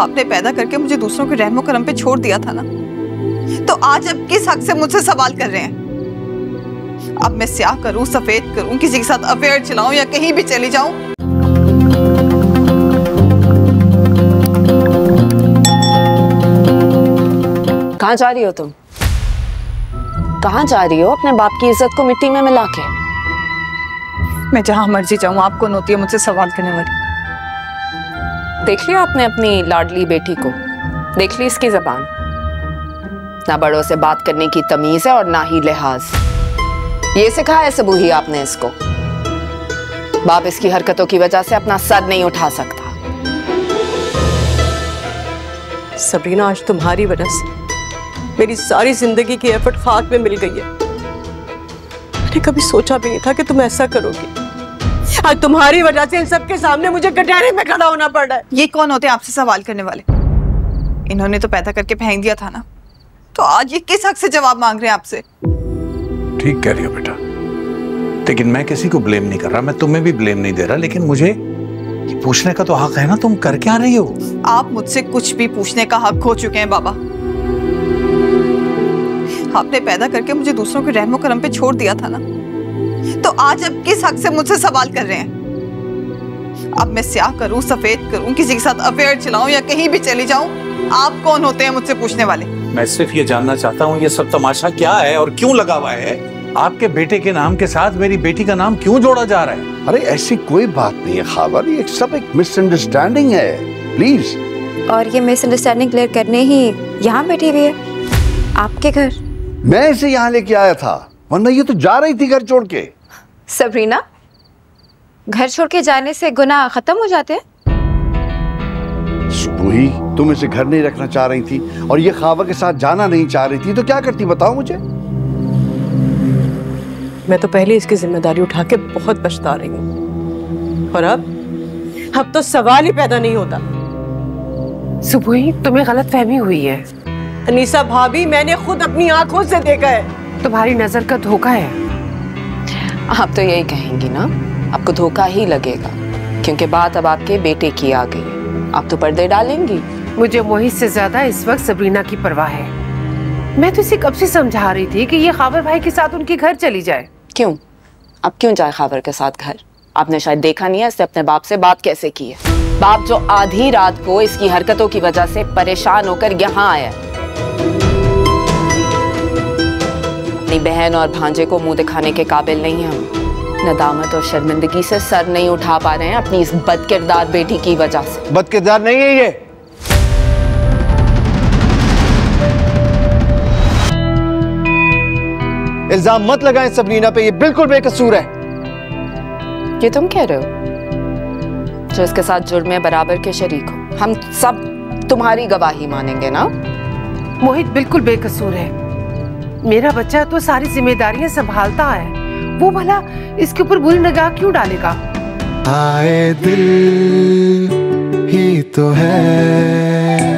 आपने पैदा करके मुझे दूसरों के रहमो करम पे छोड़ दिया था ना, तो आज अब किस हक से मुझसे सवाल कर रहे हैं? अब मैं स्याह करूं, सफेद करूं, किसी के साथ अफेयर चलाऊं या कहीं भी चली जाऊं? कहाँ जा रही हो तुम? कहाँ जा रही हो अपने बाप की इज्जत को मिट्टी में मिला के? मैं जहां मर्जी जाऊं, आप कौन होती है मुझसे सवाल करने वाली? देख लिया आपने अपनी लाडली बेटी को? देख ली इसकी जबान? ना बड़ों से बात करने की तमीज है और ना ही लिहाज। ये सिखाया है सबूही आपने इसको? बाप इसकी हरकतों की वजह से अपना सर नहीं उठा सकता। सबरीना, आज तुम्हारी वजह से मेरी सारी जिंदगी की एफर्ट खाक में मिल गई है। मैंने कभी सोचा भी नहीं था कि तुम ऐसा करोगी। आज तुम्हारी वजह से इन सबके सामने मुझे कटहरे में खड़ा होना पड़ रहा है। ये कौन होते हैं आपसे सवाल करने वाले? इन्होंने तो पैदा करके फेंक दिया था ना, तो आज ये किस हक से जवाब मांग रहे हैं आपसे? ठीक कह रही हो बेटा, लेकिन मैं किसी को ब्लेम नहीं कर रहा, मैं तुम्हें भी ब्लेम नहीं दे रहा, लेकिन मुझे ये पूछने का तो हक है ना, तुम कर क्या रही हो? आप मुझसे कुछ भी पूछने का हक खो चुके हैं बाबा। आपने पैदा करके मुझे दूसरों के रहमो करम पे छोड़ दिया था ना, तो आज अब किस हक से मुझसे सवाल कर रहे हैं? अब मैं स्याह करूं, सफेद करूं, किसी के साथ अफेयर चलाऊं या कहीं भी चली जाऊं, आप कौन होते हैं मुझसे पूछने वाले? मैं सिर्फ ये जानना चाहता हूँ ये सब तमाशा क्या है और क्यों लगा हुआ है? आपके बेटे के नाम के साथ मेरी बेटी का नाम क्यों जोड़ा जा रहा है? अरे ऐसी कोई बात नहीं है खावर, ये सब एक मिसअंडरस्टैंडिंग है, प्लीज। और ये मिसअंडरस्टैंडिंग क्लियर करने ही यहाँ बैठी हुई है आपके घर। मैं इसे यहाँ लेके आया था, वरना ये तो जा रही थी घर छोड़ के। सबरीना, घर छोड़ के जाने से गुनाह खत्म हो जाते हैं? सुबुही, तुम इसे घर नहीं रखना चाह रही थी और ये खावर के साथ जाना नहीं चाह रही थी, तो क्या करती बताओ मुझे? मैं तो पहले इसकी जिम्मेदारी उठा के बहुत पछता रही हूँ, और अब तो सवाल ही पैदा नहीं होता। सुबुही, तुम्हें गलत फहमी हुई है। अनीसा भाभी, मैंने खुद अपनी आंखों से देखा है। तुम्हारी नजर का धोखा है। आप तो यही कहेंगी ना, आपको धोखा ही लगेगा, क्योंकि बात अब आपके बेटे की आ गई है। आप तो पर्दे डालेंगी। मुझे मोहित से ज्यादा इस वक्त सबरीना की परवाह है। मैं तो इसे कब से समझा रही थी कि ये खावर भाई के साथ उनके घर चली जाए। क्यों? अब क्यों जाए खावर के साथ घर? आपने शायद देखा नहीं है इसने अपने बाप से बात कैसे की है। बाप जो आधी रात को इसकी हरकतों की वजह से परेशान होकर यहाँ आया है। अपनी बहन और भांजे को मुंह दिखाने के काबिल नहीं है हम। नदामत और शर्मिंदगी से सर नहीं उठा पा रहे हैं अपनी इस बदकिरदार बेटी की वजह से। बदकिरदार नहीं है ये। इल्जाम मत लगाएं सबरीना पे, ये बिल्कुल बेकसूर है। ये तुम कह रहे हो जो इसके साथ जुर्म में बराबर के शरीक हो? हम सब तुम्हारी गवाही मानेंगे ना? मोहित बिल्कुल बेकसूर है। मेरा बच्चा तो सारी जिम्मेदारियां संभालता है, वो भला इसके ऊपर बुरी निगाह क्यों डालेगा? आए दिल ही तो है